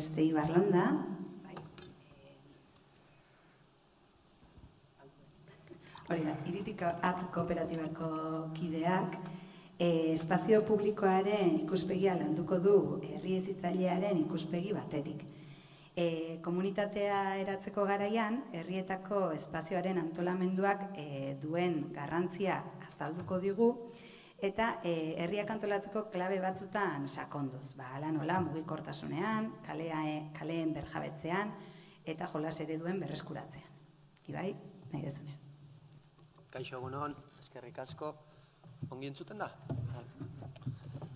Estei Barlanda. Hori da, Iritik At kooperatibako kideak, espazio publikoaren ikuspegia landuko du herri hezitzailearen ikuspegi batetik. Komunitatea eratzeko garaian, herrietako espazioaren antolamenduak duen garrantzia azalduko digu, eta herriak antolatzeko klabe batzutan sakonduz. Hala nola, mugikortasunean, kaleen berjabetzean, eta jolas ereduen berreskuratzean. Ibai, nahi dezunean. Kaixo egunon, eskerrik asko. Ongi entzuten da?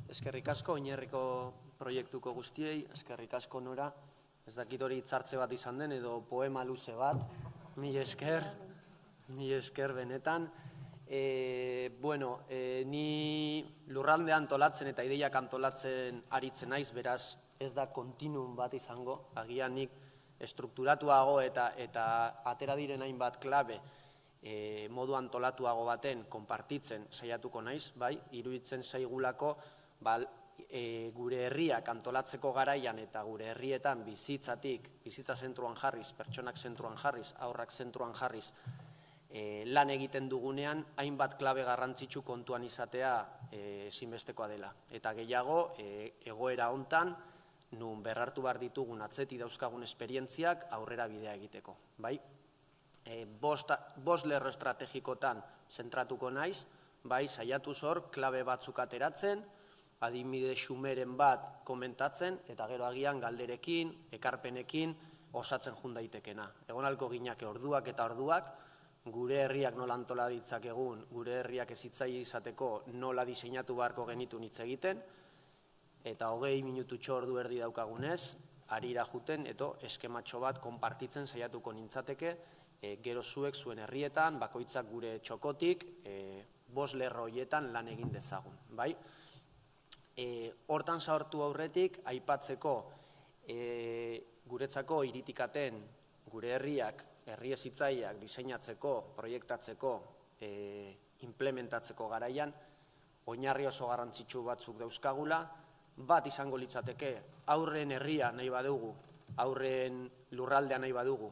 Eskerrik asko, oinarriko proiektuko guztiei, eskerrik asko Nora. Ez dakit hori hitzartze bat izan den, edo poema luze bat. Mila esker benetan. Ni lurralde antolatzen eta ideiak antolatzen aritzen naiz, beraz ez da kontinuum bat izango. Agian nik estrukturatuago eta atera diren hainbat klabe modu antolatuago baten konpartitzen saiatuko naiz, bai, iruditzen zaigulako gure herriak antolatzeko garaian eta gure herrietan bizitza zentruan jarriz, pertsonak zentruan jarriz, haurrak zentruan jarriz, lan egiten dugunean, hainbat klabe garrantzitsu kontuan izatea ezinbestekoa dela. Eta gehiago, egoera hontan, nun berrartu behar ditugun atzeti dauzkagun esperientziak aurrera bidea egiteko, bai? Bost lerro estrategikotan zentratuko naiz, bai, saiatu zor, klabe batzuk ateratzen, adibide xumeren bat komentatzen, eta gero agian galderekin, ekarpenekin, osatzen jun daitekena. Egonalko ginake orduak eta orduak, gure herriak nola antola ditzakegun, gure herriak ezitzaile izateko nola diseinatu beharko genitun hitz egiten, eta 20 minututxo ordu erdi daukagunez, harira juten, eto eskematxo bat konpartitzen saiatuko nintzateke, gero zuek zuen herrietan, bakoitzak gure txokotik, bost lerro horietan lan egin dezagun, bai? Hortan zahartu aurretik, aipatzeko guretzako iritikaten gure herriak, herri hezitzaileak diseinatzeko, proiektatzeko, implementatzeko garaian, oinarri oso garrantzitsu batzuk dauzkagula, bat izango litzateke, aurren herria nahi badugu, aurren lurraldea nahi badugu,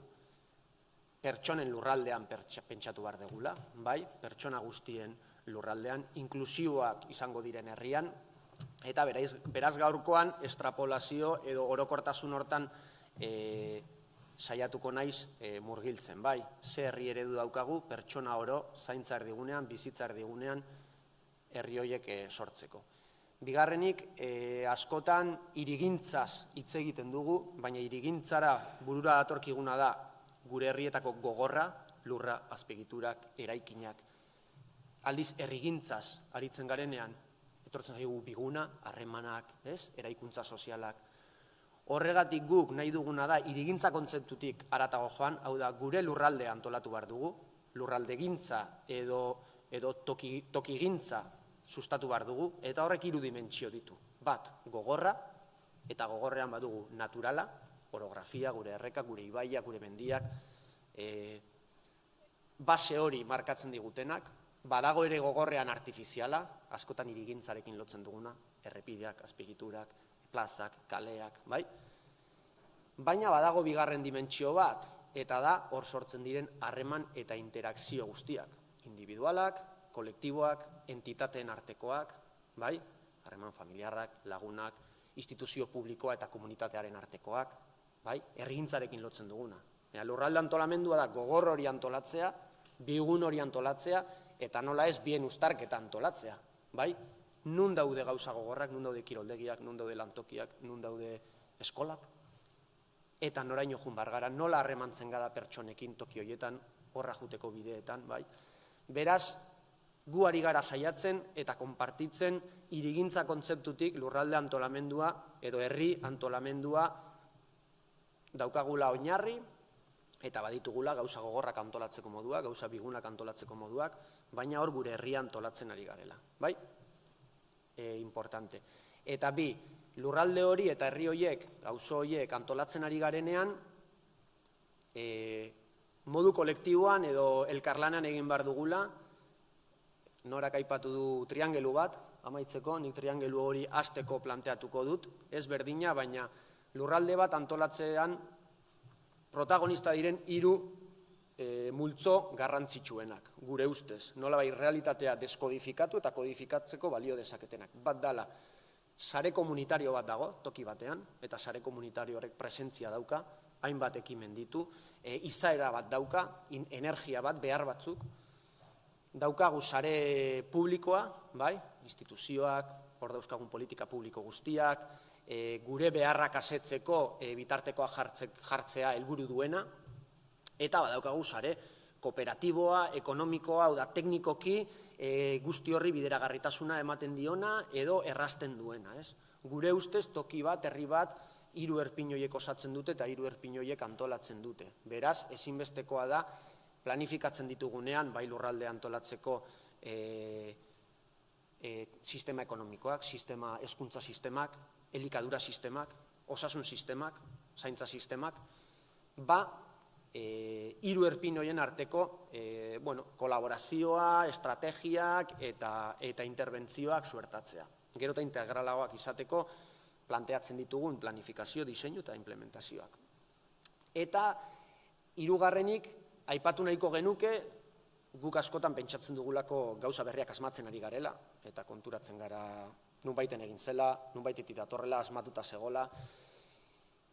pertsonen lurraldean pentsatu behar degula, bai, pertsona guztien lurraldean, inklusiboak izango diren herrian, eta beraz gaurkoan estrapolazio edo orokortasun hortan saiatuko naiz murgiltzen, bai, ze herri eredu daukagu, pertsona oro, zaintza erdigunean, bizitza erdigunean, herri horiek sortzeko. Bigarrenik, askotan irigintzaz hitz egiten dugu, baina irigintzara burura datorkiguna da gure herrietako gogorra, lurra, azpigiturak, eraikinak. Aldiz, herrigintzaz aritzen garenean, etortzen zaigu biguna, harremanak, eraikuntza sozialak. Horregatik guk nahi duguna da, irigintza kontzeptutik haratago joan, hau da, gure lurraldea antolatu behar dugu, lurraldegintza edo tokigintza sustatu behar dugu, eta horrek 3 dimentsio ditu. Bat, gogorra, eta gogorrean badugu naturala, orografia, gure errekak, gure ibaiak, gure mendiak, base hori markatzen digutenak, badago ere gogorrean artifiziala, askotan irigintzarekin lotzen duguna, errepideak, azpigiturak, plazak, kaleak, bai? Baina badago bigarren dimentsio bat, eta da hor sortzen diren harreman eta interakzio guztiak, individualak, kolektiboak, entitateen artekoak, bai? Harreman familiarrak, lagunak, instituzio publikoa eta komunitatearen artekoak, bai? Herrigintzarekin lotzen duguna. Lurralde antolamendua da gogor hori antolatzea, bigun hori antolatzea, eta nola ez bien uztarketa antolatzea, bai? Nun daude gauza gogorrak, nun daude kiroldegiak, nun daude lantokiak, nun daude eskolak, eta noraino jun bargara, nola harremantzen gara pertsonekin toki horietan, horra juteko bideetan, bai? Beraz, gu ari gara saiatzen eta konpartitzen irigintza kontzeptutik lurralde antolamendua edo herri antolamendua daukagula oinarri, eta baditugula gauza gogorrak antolatzeko moduak, gauza bigunak antolatzeko moduak, baina hor gure herria antolatzen ari garela, bai? Importante. Eta bi, lurralde hori eta herri horiek, gauzo horiek antolatzen ari garenean, modu kolektiboan edo elkarlanan egin behar dugula, Norak aipatu du triangelu bat, amaitzeko, nik triangelu hori hasteko planteatuko dut, ez berdina, baina lurralde bat antolatzean protagonista diren 3 multzo garrantzitsuenak, gure ustez, nolabait realitatea deskodifikatu eta kodifikatzeko balio dezaketenak. Bat dala, sare komunitario bat dago, toki batean, eta sare komunitario horrek presentzia dauka, hainbat ekimen ditu, izaera bat dauka, energia bat, behar batzuk, daukagu sare publikoa, bai, instituzioak, hor dauzkagun politika publiko guztiak, gure beharrak asetzeko bitartekoa jartzea helburu duena, eta badaukagu sare kooperatiboa, ekonomikoa, hau da, teknikoki guzti horri bideragarritasuna ematen diona edo errazten duena. Gure ustez toki bat, herri bat, 3 erpin horiek osatzen dute eta 3 erpin horiek antolatzen dute. Beraz, ezinbestekoa da, planifikatzen ditugunean, bai lurralde antolatzeko sistema ekonomikoak, hezkuntza sistemak, elikadura sistemak, osasun sistemak, zaintza sistemak, ba, 3 erpin horien arteko kolaborazioa, estrategiak eta interbentzioak suertatzea. Gero eta integralagoak izateko planteatzen ditugun planifikazio, diseinu eta implementazioak. Eta 3. aipatu nahiko genuke, guk askotan pentsatzen dugulako gauza berriak asmatzen ari garela, eta konturatzen gara nunbaiten egin zela, nunbaitetik datorrela, asmatuta zegola,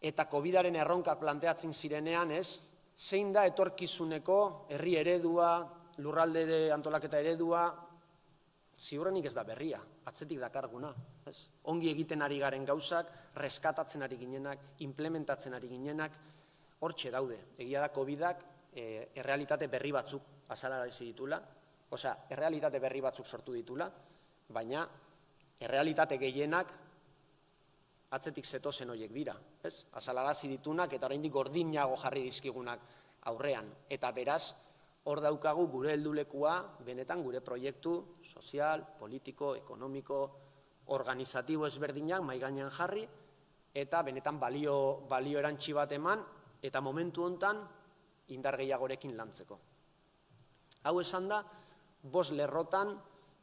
eta COVID-aren erronka planteatzen zirenean, zein da etorkizuneko herri eredua, lurralde antolaketa eredua, ziurrenik ez da berria, atzetik dakarguna. Ongi egiten ari garen gauzak, reskatatzen ari ginenak, implementatzen ari ginenak, hortxe daude. Egia da COVID-ak errealitate berri batzuk azalarazi ditula, errealitate berri batzuk sortu ditula, baina errealitate gehienak atzetik zetozen horiek dira. Azalarazi ditunak eta oraindik gordinago jarri dizkigunak aurrean. Eta beraz, hor daukagu gure heldulekua, benetan gure proiektu sozial, politiko, ekonomiko, organizatibo ezberdinak mahai gainean jarri, eta benetan balio erantsi bat eman, eta momentu hontan indar gehiagorekin lantzeko. Hau esan da, 5 lerrotan,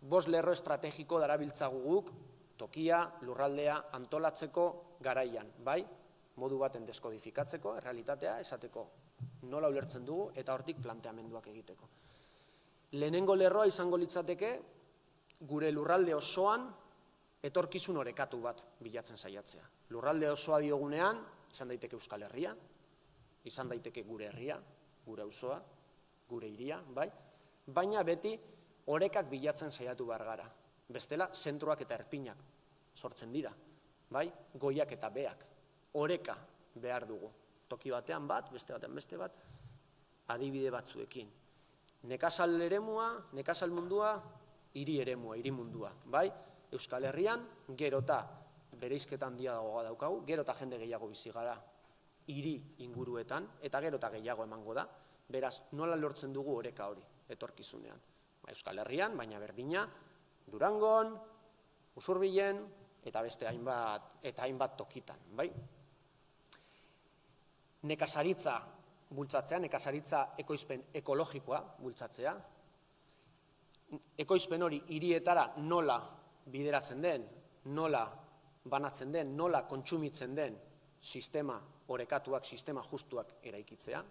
5 lerro estrategiko darabiltzagu guk, tokia, lurraldea antolatzeko garaian, bai? Modu baten deskodifikatzeko, errealitatea, esateko nola ulertzen dugu, eta hortik planteamenduak egiteko. Lehenengo lerroa izango litzateke, gure lurralde osoan, etorkizun orekatu bat bilatzen saiatzea. Lurralde osoa diogunean, izan daiteke Euskal Herria, izan daiteke gure herria, gure auzoa, gure hiria, bai? Baina beti orekak bilatzen saiatu behar gara. Bestela, zentroak eta erpinak sortzen dira, bai? Goiak eta beak, oreka behar dugu. Toki batean bat, beste batean beste bat, adibide batzuekin. Nekazal eremua, nekazal mundua, hiri eremua, hiri mundua, bai? Euskal Herrian, gerota bereizketan handia daukagu, gerota jende gehiago bizi gara hiri inguruetan, eta gerota gehiago emango da, beraz, nola lortzen dugu oreka hori, etorkizunean. Euskal Herrian, baina berdina, Durangon, Usurbilen, eta beste hainbat tokitan, bai? Nekazaritza bultzatzea, nekazaritza ekoizpen ekologikoa bultzatzea, ekoizpen hori hirietara nola bideratzen den, nola banatzen den, nola kontsumitzen den sistema orekatuak, sistema justuak eraikitzea,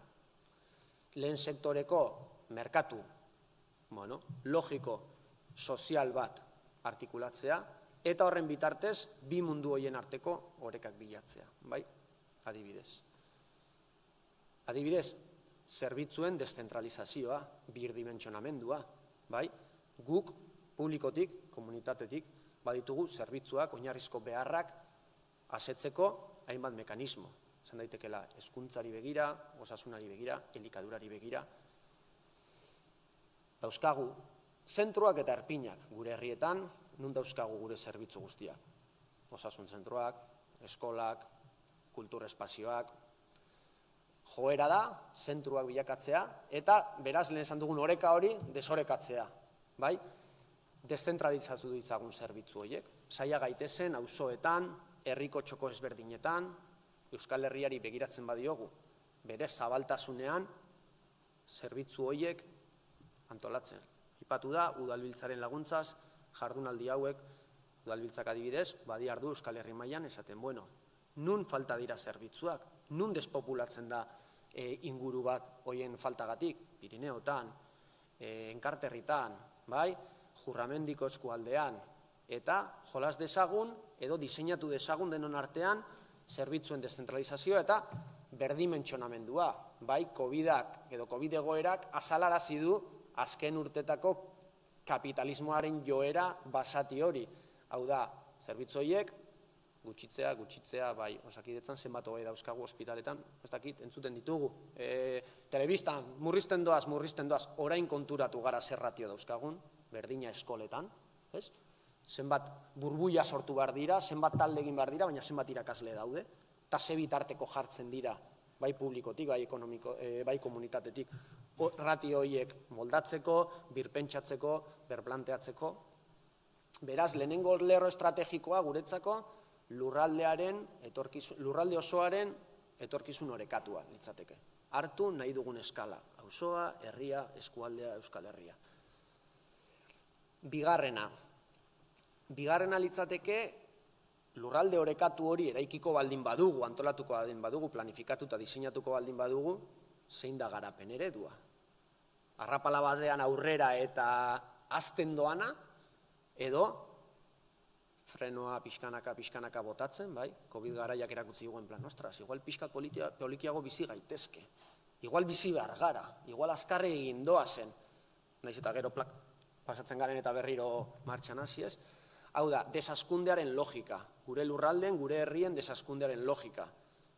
lehen sektoreko merkatu, logiko, sozial bat artikulatzea, eta horren bitartez, 2 mundu horien arteko orekak bilatzea, bai? Adibidez. Adibidez, zerbitzuen deszentralizazioa, birdimentsionamendua, bai? Guk, publikotik, komunitatetik, baditugu zerbitzuak, oinarrizko beharrak asetzeko hainbat mekanismo. Zan daitekela hezkuntzari begira, osasunari begira, elikadurari begira. Dauzkagu, zentroak eta erpinak gure herrietan, nun dauzkagu gure zerbitzu guztiak. Osasun zentroak, eskolak, kultur espazioak. Joera da, zentroak bilakatzea, eta beraz lehen esan dugun oreka hori desorekatzea. Bai? Deszentralizatu ditzagun zerbitzu horiek. Saia gaitezen, auzoetan, herriko txoko ezberdinetan, Euskal Herriari begiratzen badiogu, bere zabaltasunean, zerbitzu horiek antolatzen. Ipatu da, udalbiltzaren laguntzaz, jardunaldi hauek, udalbiltzak adibidez, badiardu Euskal Herri mailan esaten, Nun falta dira zerbitzuak, nun despopulatzen da inguru bat hoien faltagatik, Pirineotan, Enkarterritan, bai, Jurramendiko eskualdean, eta jolas dezagun edo diseinatu dezagun denon artean zerbitzuen deszentralizazioa eta berdimentxonamendua, bai, COVID-ak edo COVID egoerak azalarazi du azken urtetako kapitalismoaren joera basati hori. Hau da, zerbitzu horiek gutxitzea, bai, Osakidetzan zenbat hogei dauzkagu ospitaletan, ez dakit, entzuten ditugu. Telebistan, murrizten doaz, orain konturatu gara zer ratio dauzkagun, berdina eskoletan, ez? Zenbat burbuia sortu behar dira, zenbat talde egin behar dira, baina zenbat irakasle daude, eta ze bitarteko jartzen dira, bai publikotik, bai komunitatetik, ratio horiek moldatzeko, birpentsatzeko, berplanteatzeko. Beraz, lehenengo lerro estrategikoa guretzako, lurralde osoaren etorkizun orekatua litzateke. Hartu nahi dugun eskala, auzoa, herria, eskualdea, Euskal Herria. Bigarrena litzateke, lurralde orekatu hori eraikiko baldin badugu, antolatuko baldin badugu, planifikatuta diseinatuko baldin badugu, zein da garapen eredua. Arrapala batean aurrera eta azten doana, edo frenoa pixkanaka botatzen, bai? COVID garaiak erakutzi duguen plan, ostras, igual pixkat polikiago bizi gaitezke, igual bizi behar gara, igual azkarre egin doazen, nahiz eta gero pasatzen garen eta berriro martxan hasi ez. Hau da, desaskundearen logika, gure lurralden, gure herrien desaskundearen logika,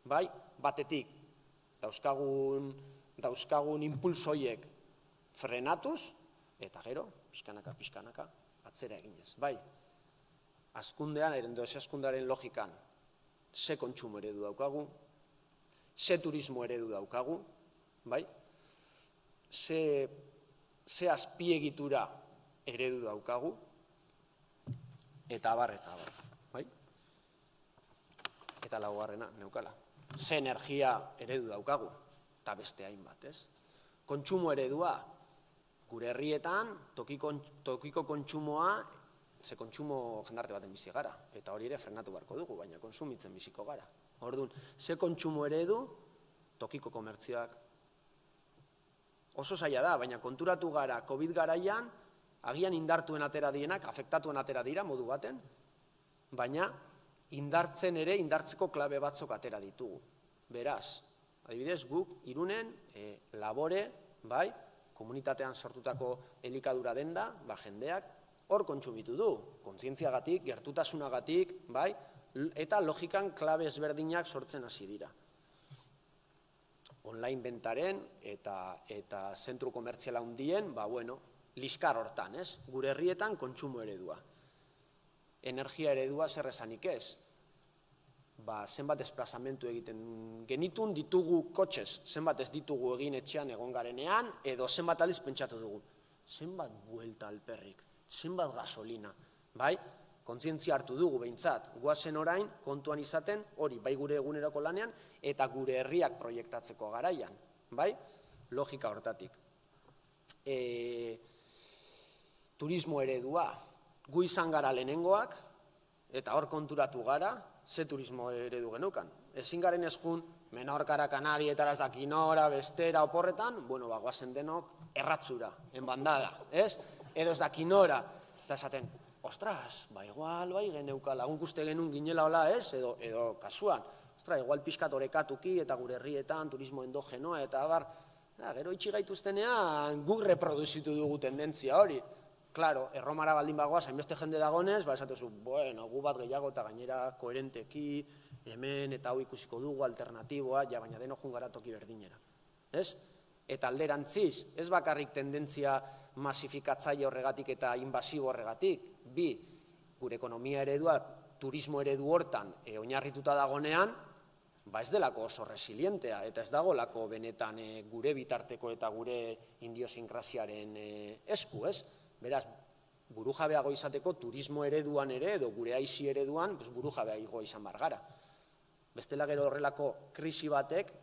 bai? Batetik, dauzkagun impulsoiek frenatuz, eta gero, pixkanaka, atzera eginez, bai? Azkundean, desaskundearen logikan, ze kontsumo eredu daukagu, ze turismo eredu daukagu, bai? Ze azpiegitura eredu daukagu, eta abar, bai? Eta laugarrena, neukala. Ze energia eredu daukagu, eta beste hainbat, ez? Kontsumo eredua, gure herrietan, tokiko kontsumoa, ze kontsumo jendarte baten bizi gara, eta hori ere frenatu beharko dugu, baina konsumitzen biziko gara. Orduan, ze kontsumo eredu, tokiko komertzioak. Oso zaila da, baina konturatu gara COVID garaian, agian indartuen atera dienak, afektatuen atera dira modu baten, baina indartzeko klabe batzuk atera ditugu. Beraz, adibidez, guk Irunen labore, bai, komunitatean sortutako elikadura denda, jendeak, hor kontsumitu du, kontzientziagatik, gertutasunagatik, bai, eta logikan klabe ezberdinak sortzen hasi dira. Online bentaren eta zentru komertziala handien, liskar hortan, ez? Gure herrietan kontsumo eredua. Energia eredua zer esanik ez? Zenbat desplazamentu egiten genitun ditugu kotxez, zenbat ez ditugu egin etxean egon garenean, edo zenbat aldiz pentsatu dugu. Zenbat buelta alperrik, zenbat gasolina, bai? Kontzientzia hartu dugu behintzat, guazen orain kontuan izaten hori, bai gure eguneroko lanean, eta gure herriak proiektatzeko garaian, bai? Logika hortatik. Turismo eredua, gu izan gara lehenengoak, eta hor konturatu gara, ze turismo eredu genukan. Ezin garen ezkun, Menorkara, Kanarietara, ez dakinora, bestera, oporretan, guazen denok erratzura, enbandada, ez? Edo ez dakinora, eta esaten, ostras, igual, geneukala, guk uste genuen ginela hola, ez? Edo kasuan, ostras, igual pixkat orekatuki, eta gure herrietan, turismo endogenoa, eta abar, gero itxigaituztenean guk reproduzitu dugu tendentzia hori. Claro, erromara baldin bagoaz, hainbeste jende dagonez, esatezu, gu bat gehiago eta gainera koherenteki, hemen eta hau ikusiko dugu, alternatiboa, baina denok jungara toki berdinera. Ez? Eta alderantziz, ez bakarrik tendentzia masifikatzaile horregatik eta invasibo horregatik, bi, gure ekonomia eredua, turismo eredu hortan oinarrituta dagonean, ez delako oso resilientea, eta ez dagolako benetan gure bitarteko eta gure indiosinkrasiaren esku, ez? Beraz, burujabeago izateko turismo ereduan ere, edo gure aisi ereduan, burujabeago izan bar gara. Bestela gero horrelako krisi batek,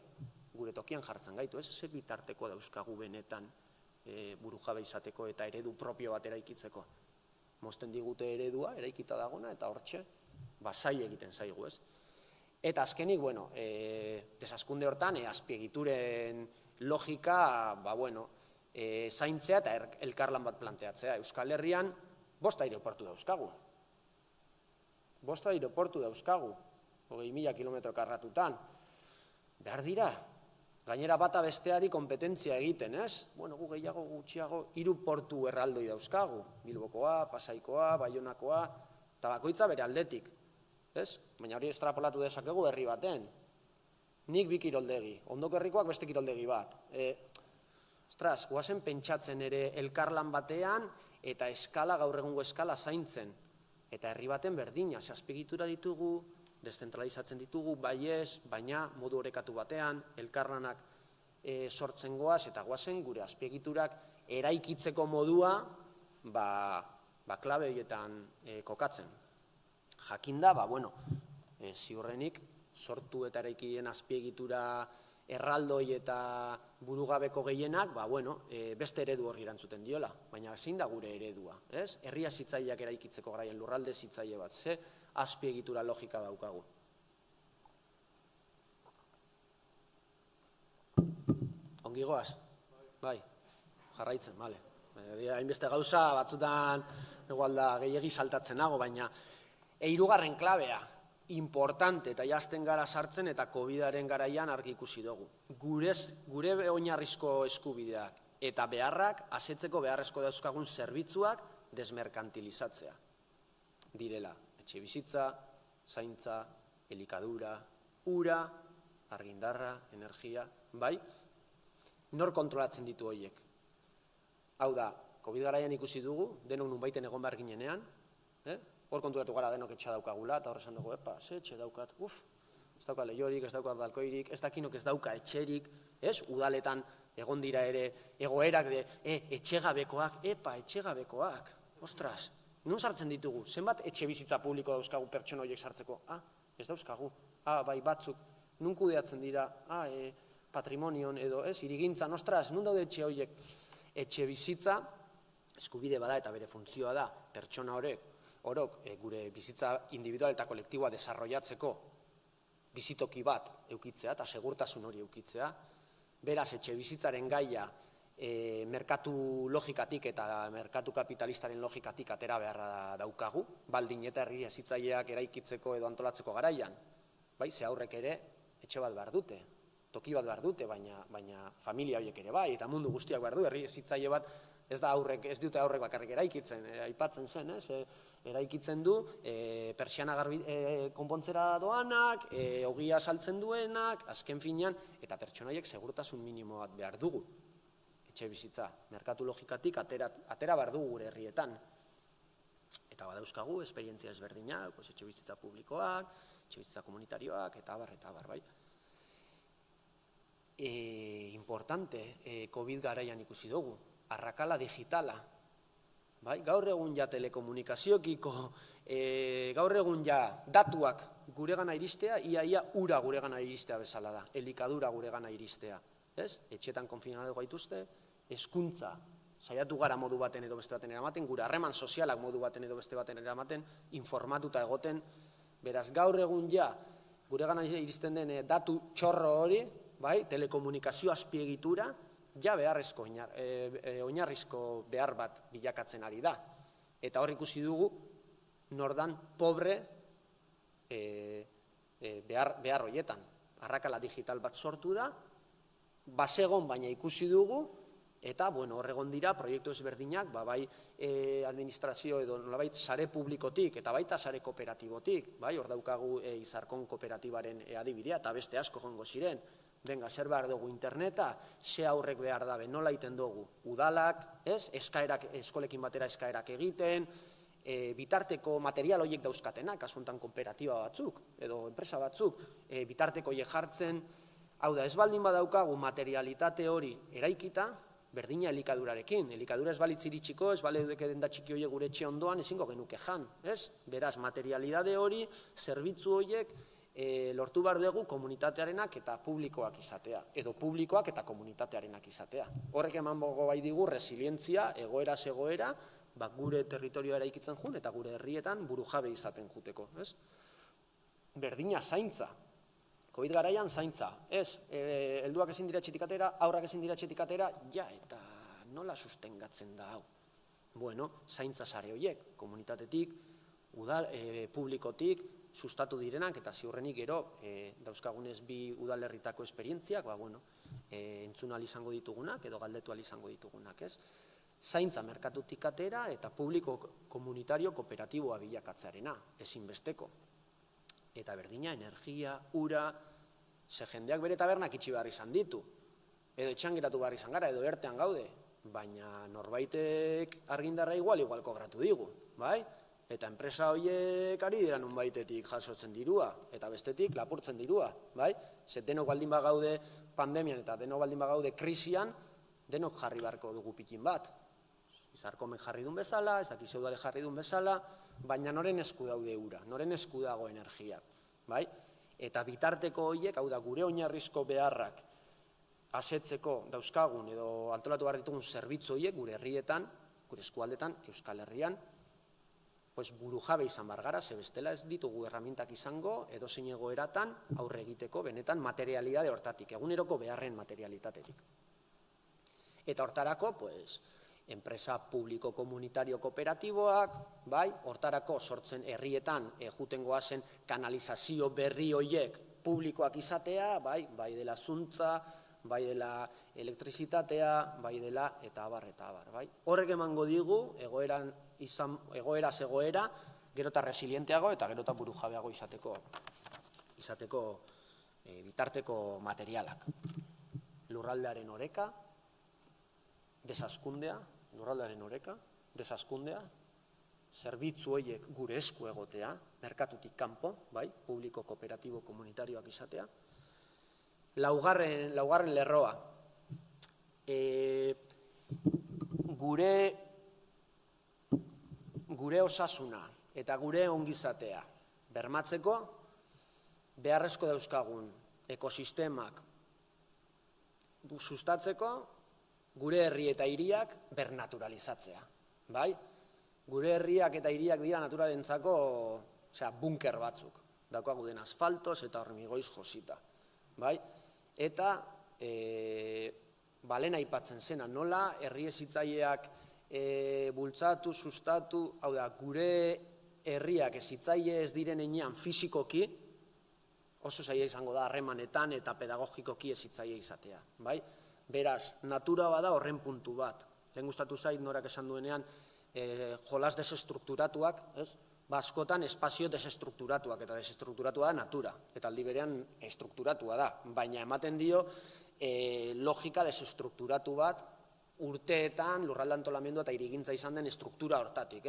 gure tokian jartzen gaitu, ez? Ze bitarteko dauzkagu benetan burujabe izateko eta eredu propio bat eraikitzeko. Mozten digute eredua, eraikita dagona, eta hortxe, zaila egiten zaigu, ez? Eta azkenik, desazkunde hortan, azpiegituren logika, zaintzea eta elkarlan bat planteatzea. Euskal Herrian, 5 aireportu dauzkagu. 5 aireportu dauzkagu, 20.000 kilometro karratutan. Behar dira, gainera bata besteari kompetentzia egiten, ez? Gu gehiago gutxiago 3 portu erraldoi dauzkagu. Bilbokoa, Pasaikoa, Baionakoa, eta bakoitza bere aldetik. Baina hori estrapolatu dezakegu herri baten. Nik 2 kiroldegi, ondoko herrikoak beste kiroldegi bat. Guazen pentsatzen ere elkarlan batean eta gaur egungo eskala zaintzen. Eta herri baten berdina, azpiegitura ditugu, deszentralizatzen ditugu, baina modu orekatu batean, elkarlanak sortzen goaz, eta guazen gure azpiegiturak eraikitzeko modua klabe horietan kokatzen. Jakinda, ziurrenik, sortu eta eraikien azpiegitura erraldoi eta burugabeko gehienak, beste eredu horri erantzuten diola. Baina zein da gure eredua, ez? Herria zitzaileak eraikitzeko garaian lurralde zitzaile bat, ze azpiegitura logika daukagu. Ongi goaz? Bai, jarraitzen, bale. Hainbeste gauza, batzutan igual da gehiegi saltatzen nago, baina 3. klabea, importante eta jazten gara sartzen eta COVID-aren garaian argi ikusi dugu. Gure oinarrizko eskubideak eta beharrak, asetzeko beharrezko dauzkagun zerbitzuak desmerkantilizatzea. Direla, etxe bizitza, zaintza, elikadura, ura, argindarra, energia, bai? Nor kontrolatzen ditu horiek? Hau da, COVID garaian ikusi dugu, denok nunbaiten egon behar ginenean, hor konturatu gara denok etxe daukagula, eta horrezan dugu, ze etxe daukat, ez dauka lehiorik, ez dauka balkoirik, ez dakinok ez dauka etxerik, udaletan egon dira ere egoerak de, etxegabekoak, etxegabekoak, ostras, nun sartzen ditugu, zenbat etxe bizitza publiko dauzkagu pertsona horiek sartzeko, ez dauzkagu, bai batzuk, nun kudeatzen dira, patrimonion edo, irigintzan, ostras, nun daude etxe horiek, etxe bizitza, eskubide bada eta bere funtzioa da, pertsona orok gure bizitza individual eta kolektiboa desarrollatzeko bizitoki bat eukitzea eta segurtasun hori eukitzea. Beraz, etxe bizitzaren gaia merkatu logikatik eta merkatu kapitalistaren logikatik atera beharra daukagu, baldin eta herri hezitzaileak eraikitzeko edo antolatzeko garaian. Ze aurrek ere etxe bat behar dute, toki bat behar dute, baina familia horiek ere bai, eta mundu guztiak behar du, herri hezitzaile bat ez dute aurrek bakarrik eraikitzen, aipatzen zen, eraikitzen du, pertsiana konpontzera doanak, ogia saltzen duenak, azken finean, eta pertsona horiek segurtasun minimo bat behar dugu. Etxe bizitza, merkatu logikatik atera behar dugu gure herrietan. Eta badauzkagu, esperientzia ezberdinak, etxe bizitza publikoak, etxe bizitza komunitarioak, eta abar, bai. Importante, COVID garaian ikusi dugu, arrakala digitala. Gaur egun ja telekomunikaziokiko, gaur egun ja datuak gure gana iristea, ia ura gure gana iristea bezala da, elikadura gure gana iristea. Etxetan konfinatu gaituzte, hezkuntza, saiatu gara modu baten edo beste baten eramaten, gure harreman sozialak modu baten edo beste baten eramaten, informatuta egoten, beraz gaur egun ja gure gana iristen den datu txorro hori, telekomunikazio azpiegitura, ja beharrezko, oinarrizko behar bat bilakatzen ari da. Eta hor ikusi dugu, nordan pobre behar horietan. Arrakala digital bat sortu da, basegon baina ikusi dugu, eta hor egon dira proiektu ezberdinak, bai administrazio edo nolabait sare publikotik, eta baita sare kooperatibotik, hor daukagu Izarkon kooperatibaren adibidea, eta beste asko jongo ziren. Benga, zer behar dugu interneta, ze aurrek behar dabe, nola iten dugu, udalak, eskolekin batera eskaerak egiten, bitarteko material horiek dauzkatenak, kasuntan kooperatiba batzuk, edo enpresa batzuk, bitarteko horiek jartzen, hau da, ez baldin badaukagu materialitate hori eraikita, berdina elikadurarekin, elikadura ez balitz iritsiko, ez bale dudeke denda txiki horiek gure etxe ondoan, ezingo genuke jan, beraz, materialidade hori, zerbitzu horiek, lortu behar dugu komunitatearenak eta publikoak izatea, edo publikoak eta komunitatearenak izatea. Horrek eman bogo bai digu resilientzia, egoera, gure territorioa eraikitzen jun eta gure herrietan buru jabe izaten juteko. Berdina zaintza, Covid garaian zaintza, ez, helduak ezin dira etxetik atera, aurrak ezin dira etxetik atera, ja, eta nola sustengatzen da hau? Bueno, zaintza sare horiek, komunitatetik, publikotik, sustatu direnak, eta ziurrenik gero, dauzkagunez bi udalerritako esperientziak, entzun ahal izango ditugunak, edo galdetu ahal izango ditugunak, ez? Zaintza merkatutik atera eta publiko komunitario kooperatiboa bilakatzearena, ezinbesteko. Eta berdina, energia, ura, ze jendeak bere tabernak itxi behar izan ditu, edo etxean geratu behar izan gara, edo ertean gaude, baina norbaitek argindarra igual kobratu digu, bai? Eta enpresa horiek ari dira nonbaitetik jasotzen dirua, eta bestetik lapurtzen dirua, bai? Ze denok baldin bagaude pandemian eta denok baldin bagaude krisian, denok jarri beharko dugu pikin bat. Izarkomek jarri duen bezala, ez dakiz eudale jarri duen bezala, baina noren esku daude ura, noren esku dago energia, bai? Eta bitarteko horiek, hau da, gure oinarrizko beharrak asetzeko dauzkagun edo antolatu behar ditugun zerbitzu horiek gure herrietan, gure eskualdetan, Euskal Herrian, buru jabe izan bargara, ze bestela ez ditugu erramintak izango, edo zein egoeratan aurre egiteko benetan materialidade hortatik, eguneroko beharren materialitatetik. Eta hortarako, enpresa publiko komunitario kooperatiboak, hortarako sortzen herrietan juten goazen kanalizazio berri horiek publikoak izatea, bai dela zuntza, bai dela elektrizitatea, bai dela eta abar, bai. Horrek emango digu, egoeraz egoera, gero eta resilienteago eta gero eta buru jabeago izateko bitarteko materialak. Lurraldearen oreka, desaskundea, zerbitzu horiek gure esku egotea, merkatutik kanpo, publiko, kooperatibo, komunitarioak izatea. Laugarren lerroa, gure osasuna eta gure ongizatea bermatzeko beharrezko dauzkagun ekosistemak sustatzeko gure herri eta hiriak bernaturalizatzea, bai? Gure herriak eta hiriak dira naturalentzako bunker batzuk, daukagu den asfaltoz eta hormigoiz josita, bai? Eta lehen aipatzen zena, nola herri hezitzaileak bultzatu, sustatu, hau da, gure herriak hezitzaile ez diren heinean fisikoki, oso zaila izango da harremanetan eta pedagogikoki hezitzaile izatea, bai? Beraz, natura bada horren puntu bat. Lehen gustatu zait norak esan duenean jolas desestrukturatuak, askotan espazio desestrukturatuak, eta desestrukturatua da natura, eta aldi berean estrukturatua da, baina ematen dio logika desestrukturatu bat urteetan lurralde antolamendua eta hirigintza izan den estruktura hortatik,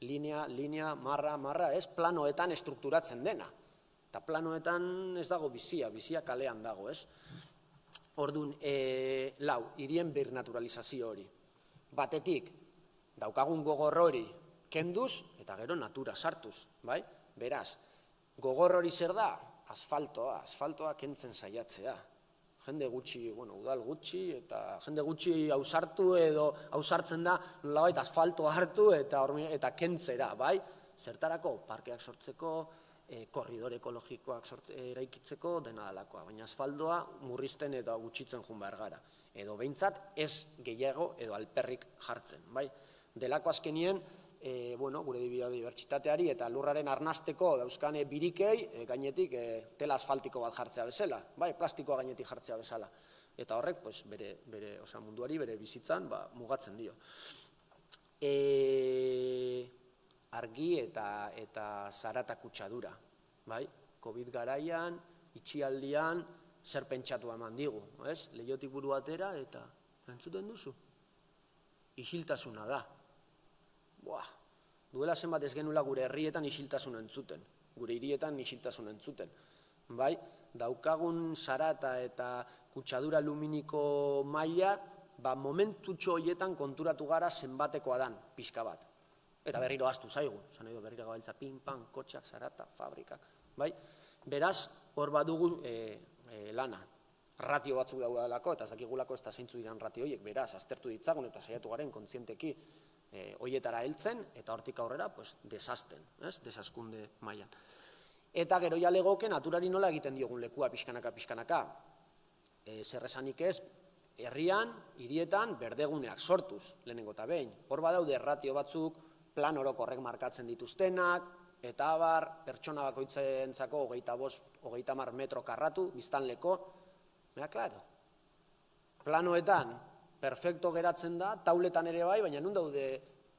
linea, marra, planoetan estrukturatzen dena, eta planoetan ez dago bizia kalean dago, Orduan, hirien bernaturalizazio hori. Batetik, daukagun gogor hori kenduz, eta gero natura sartuz, bai? Beraz, gogor hori zer da? Asfaltoa kentzen saiatzea. Jende gutxi, udal gutxi, eta jende gutxi hausartu edo hausartzen da, nolabait asfaltoa hartu eta kentzera, bai? Zertarako, parkeak sortzeko, korridore ekologikoak eraikitzeko dena dalakoa, baina asfaldoa murrizten eta gutxitzen joan behar gara. Edo behintzat ez gehiago edo alperrik jartzen, bai? Delako azkenien, gure biodibertsitateari eta lurraren arnasteko dauzkane birikei gainetik tela asfaltiko bat jartzea bezala, bai? Plastikoa gainetik jartzea bezala. Eta horrek, munduari bere bizitzan mugatzen dio. Argi eta zarata kutsadura, bai? Covid garaian, itxialdian, zer pentsatu eman digu, ez? Leihotik buru atera eta entzuten duzu. Isiltasuna da. Duela zenbat ez genula gure herrietan isiltasuna entzuten, gure hirietan isiltasuna entzuten, bai? Daukagun zarata eta kutsadura luminiko maila, momentutxo horietan konturatu gara zenbatekoa dan, pixka bat. Eta berriro ahaztu zaigu, zan edo berriro gabiltza pin-pan, kotxak, zarata, fabrikak, bai? Beraz, hor badugu lana, ratio batzuk daudalako, eta ez dakigulako ez da zeintzu diran ratio horiek, beraz, aztertu ditzagun eta saiatu garen kontzienteki horietara heltzen, eta hortik aurrera, desazten, desaskunde mailan. Eta gero ja legoke naturari nola egiten diogun lekua pixkanaka. Zer esanik ez, herrian, hirietan, berdeguneak sortuz, lehenengo eta behin. Hor badaude ratio batzuk, plan orokorrek markatzen dituztenak, eta abar, pertsona bakoitzentzako 25-30 metro karratu, biztanleko, klaro. Planoetan, perfecto geratzen da, tauletan ere bai, baina nun daude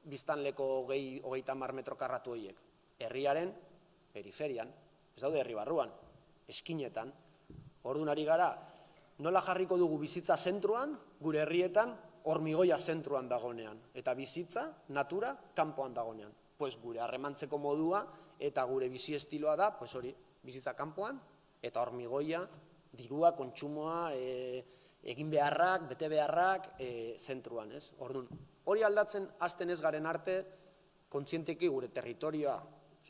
biztanleko 30 metro karratu horiek. Herriaren periferian, ez daude herri barruan, eskinetan. Orduan ari gara, nola jarriko dugu bizitza zentruan, gure herrietan, hormigoia zentruan dagonean. Eta bizitza, natura, kanpoan dagonean. Pues gure harremantzeko modua eta gure bizi estiloa da, pues hori, bizitza kanpoan, eta hormigoia, dirua, kontsumoa, egin beharrak, bete beharrak, zentruan, ez? Orduan, hori aldatzen hasten ez garen arte, kontzienteki gure territorioa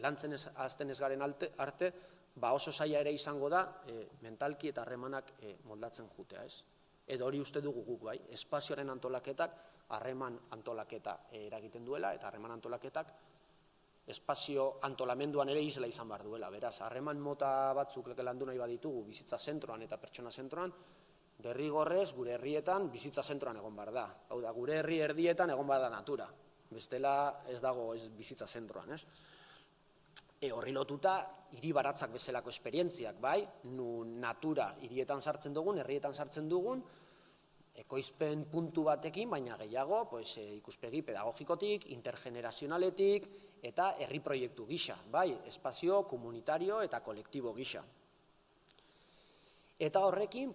lantzen hasten ez garen arte, oso zaila ere izango da, mentalki eta harremanak moldatzen jutea, ez? Edo hori uste dugu guk, bai, espazioaren antolaketak harreman antolaketa eragiten duela, eta harreman antolaketak espazio antolamenduan ere isla izan behar duela. Beraz, harreman mota batzuk landu nahi baditugu bizitza zentroan eta pertsona zentroan, derrigorrez gure herrietan bizitza zentroan egon behar da. Hau da, gure herri erdietan egon behar da natura. Bestela ez dago bizitza zentroan, ez? Horri lotuta, hiri baratzak bezalako esperientziak, bai? Natura hirietan sartzen dugun, herrietan sartzen dugun, ekoizpen puntu batekin, baina gehiago, ikuspegi pedagogikotik, intergenerazionaletik, eta herri proiektu gisa, bai? Espazio komunitario eta kolektibo gisa. Eta horrekin,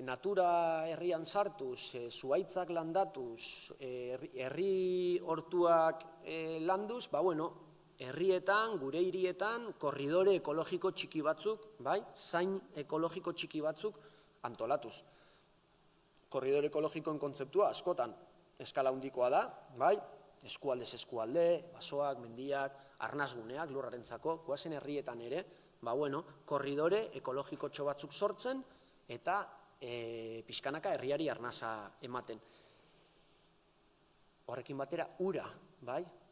natura herrian sartuz, zuhaitzak landatuz, herri hortuak landuz, herrietan, gure hirietan, korridore ekologiko txiki batzuk, zain ekologiko txiki batzuk antolatuz. Korridore ekologikoen kontzeptua askotan eskala handikoa da, eskualdez eskualde, basoak, mendiak, arnasguneak, lurrarentzako, goazen herrietan ere, korridore ekologiko batzuk sortzen eta pixkanaka herriari arnasa ematen. Horrekin batera, ura,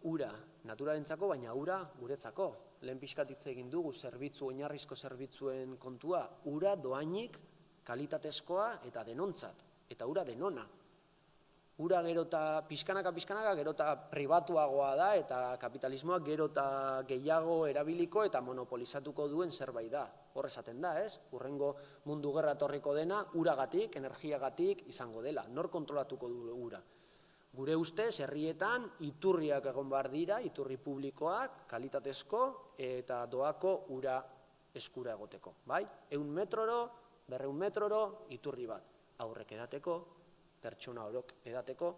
ura naturarentzako, baina ura guretzako. Lehen pixkatitze egin dugu oinarrizko zerbitzuen kontua, ura doainik kalitatezkoa eta denontzat, eta ura denona. Ura gero eta pixkanaka, gero eta pribatuagoa da, eta kapitalismoak gero eta gehiago erabiliko eta monopolizatuko duen zerbait da. Hor esaten da, ez? Hurrengo mundu gerra etorriko dena, uragatik, energiagatik izango dela. Nor kontrolatuko du ura? Gure ustez, herrietan, iturriak egon behar dira, iturri publikoak, kalitatezko eta doako ura eskura egoteko. 100 metroro, 200 metroro, iturri bat. Aurrek edateko, pertsona orok edateko,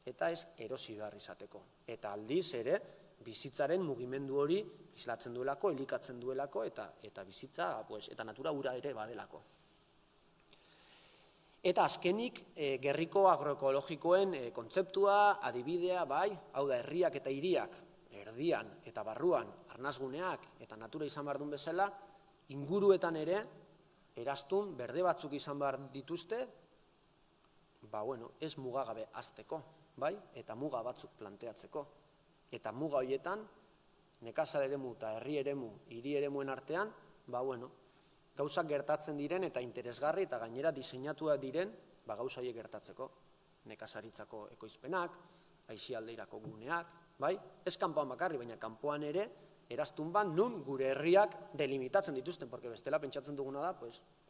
eta ez erosi behar izateko. Eta aldiz ere, bizitzaren mugimendu hori islatzen duelako, elikatzen duelako, eta bizitza, eta natura ura ere badelako. Eta azkenik, gerriko agroekologikoen kontzeptua, adibidea, hau da, herriak eta hiriak, erdian eta barruan, arnasguneak eta natura izan behar duen bezala, inguruetan ere, eraztun, berde batzuk izan behar dituzte, ez mugagabe azteko, eta muga batzuk planteatzeko. Eta muga horietan, nekazal eremu eta herri eremu, hiri eremuen artean, gauzak gertatzen diren eta interesgarri eta gainera diseinatuak diren gauza horiek gertatzeko. Nekazaritzako ekoizpenak, aisialdeirako guneak, ez kanpoan bakarri, baina kanpoan ere, eraztun ban nun gure herriak delimitatzen dituzten, porque bestela pentsatzen duguna da,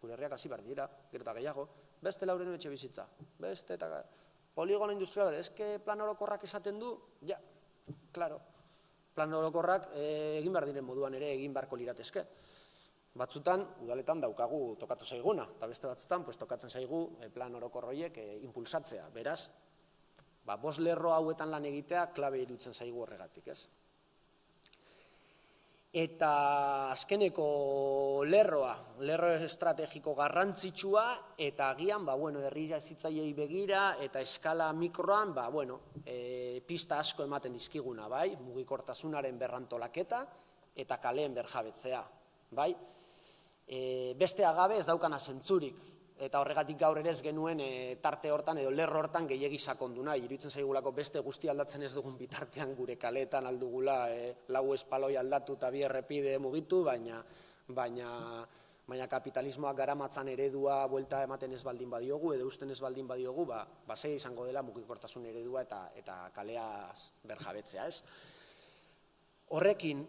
gure herriak hasi behar dira, gero eta gehiago, beste laurenu etxe bizitza, beste eta poligono industrial, eske plan orokorrak esaten du, ja, klaro, plan orokorrak egin behar diren moduan ere egin beharko liratezke. Batzutan, udaletan daukagu tokatu zaiguna, eta beste batzutan tokatzen zaigu plan orokor horiek impulsatzea. Beraz, 5 lerro hauetan lan egitea klabe iruditzen zaigu horregatik, ez? Eta azkeneko lerro estrategiko garrantzitsua, eta agian, herri jazitzaileei begira, eta eskala mikroan, pista asko ematen dizkiguna, mugikortasunaren berrantolaketa, eta kaleen berjabetzea, Beste agabe ez daukana zentzurik, eta horregatik gaur ere ez genuen tarte hortan edo lerro hortan gehiegi sakonduna. Iruditzen zaigulako beste guzti aldatzen ez dugun bitartean gure kaleetan aldugula lau espaloi aldatu eta 2 errepide mugitu, baina baina kapitalismoak garamatzan eredua buelta ematen ez baldin badiogu, edo usten ez baldin badiogu, zaila izango dela mugikortasun eredua eta kaleaz berjabetzea, ez? Horrekin,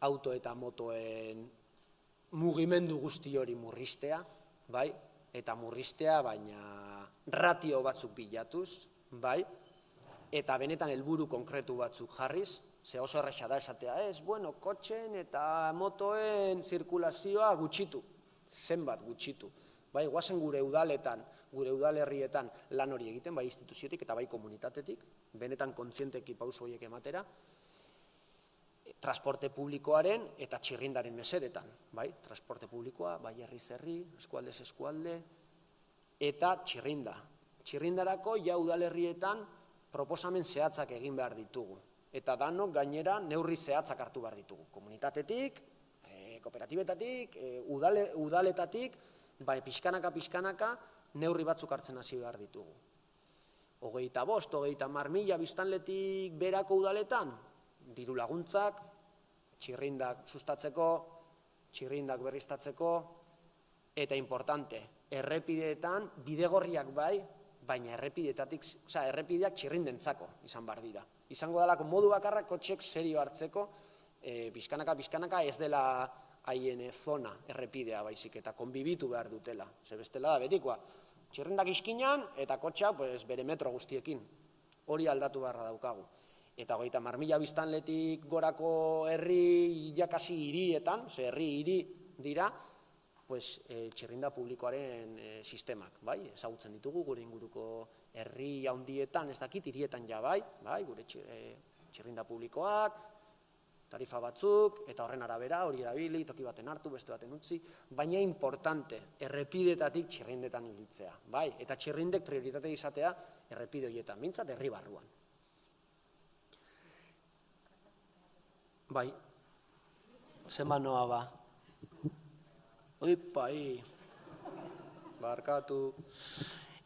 auto eta motoen mugimendu guzti hori murriztea, bai? Eta murriztea, baina ratio batzuk bilatuz, bai? Eta benetan helburu konkretu batzuk jarriz, ze oso erresa da esatea, kotxen eta motoen zirkulazioa gutxitu, zenbat gutxitu. Bai, guazen gure udaletan, gure udalerrietan lan hori egiten, bai instituziotik eta bai komunitatetik, benetan kontzienteki pauso horiek ematera, transporte publikoaren eta txirrindaren mesedetan, bai, transporte publikoa, bai herriz herri, eskualdez eskualde, eta txirrinda. Txirrindarako ja udalerrietan proposamen zehatzak egin behar ditugu. Eta danok gainera neurri zehatzak hartu behar ditugu. Komunitatetik, kooperatibetatik, udaletatik, bai, pixkanaka neurri batzuk hartzen hasi behar ditugu. 25, 30.000 biztanletik berako udaletan, diru laguntzak, txirrindak sustatzeko, txirrindak berriztatzeko, eta importante, errepideetan bidegorriak bai, baina errepideak txirrindentzako izan behar dira. Izango dalako modu bakarrak kotxek serio hartzeko, pixkanaka ez dela haien zona errepidea baizik, eta konbibitu behar dutela. Ze bestela da betikoa, txirrindak iskinan eta kotxa bere metro guztiekin. Hori aldatu beharra daukagu. Eta 30.000 biztanletik gorako herri jakasi hirietan, ze herri hiri dira, txirrinda publikoaren sistemak, bai, ezagutzen ditugu gure inguruko herri handietan, ez dakit, hirietan ja bai, gure txirrinda publikoak, tarifa batzuk, eta horren arabera, hori erabili, toki baten hartu, beste baten utzi, baina importante, errepidetatik txirrindetan hiltzea, bai, eta txirrindek prioritate izatea errepide horietan, mintzat herri barruan. Bai, zenbat noa ba. Oipai, barkatu.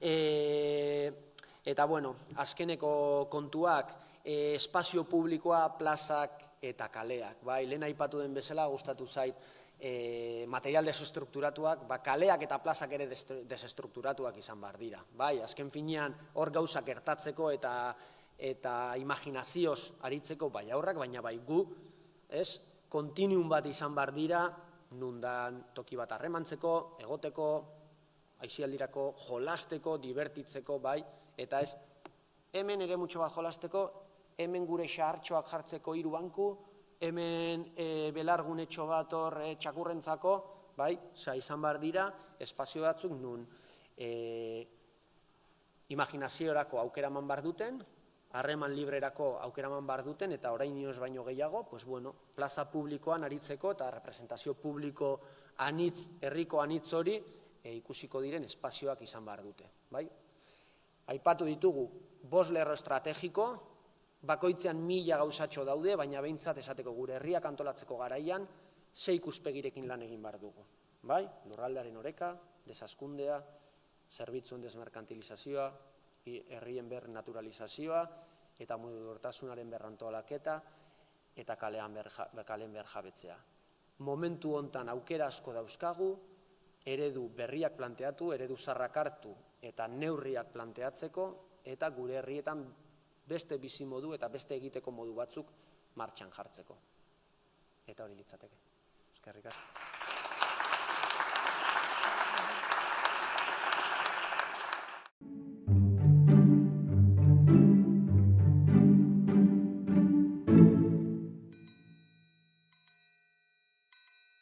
Eta bueno, azkeneko kontuak, espazio publikoa, plazak eta kaleak. Lehen aipatu den bezala, gustatu zait, material desestrukturatuak, kaleak eta plazak ere desestrukturatuak izan behar dira. Azken finean, hor gauzak gertatzeko eta imaginazioz aritzeko bai aurrak, baina bai gu, kontinuum bat izan behar dira, nundan toki bat harremantzeko, egoteko, aisialdirako, jolasteko, divertitzeko, bai, eta ez, hemen ere mutxo bat jolasteko, hemen gure xahartxoak jartzeko 3 banku, hemen belargunetxo bat hor txakurrentzako, bai, izan behar dira, espazio batzuk nun imaginaziorako aukera eman behar duten, harreman librerako aukera eman behar duten, eta orain inoz baino gehiago, plaza publikoan aritzeko eta representazio publiko anitz, herriko anitz hori ikusiko diren espazioak izan behar dute. Aipatu ditugu 5 lerro estrategiko, bakoitzean 1000 gauzatxo daude, baina behintzat esateko gure herriak antolatzeko garaian 6 ikuspegirekin lan egin behar dugu. Lurraldearen oreka, desazkundea, zerbitzuen desmerkantilizazioa, herrien bernaturalizazioa, eta mugikortasunaren berrantolaketa, eta kalen berjabetzea. Momentu hontan aukera asko dauzkagu, eredu berriak planteatu, eredu zaharrak hartu eta neurriak planteatzeko, eta gure herrietan beste bizimodu eta beste egiteko modu batzuk martxan jartzeko. Eta hori litzateke. Eskerrik asko.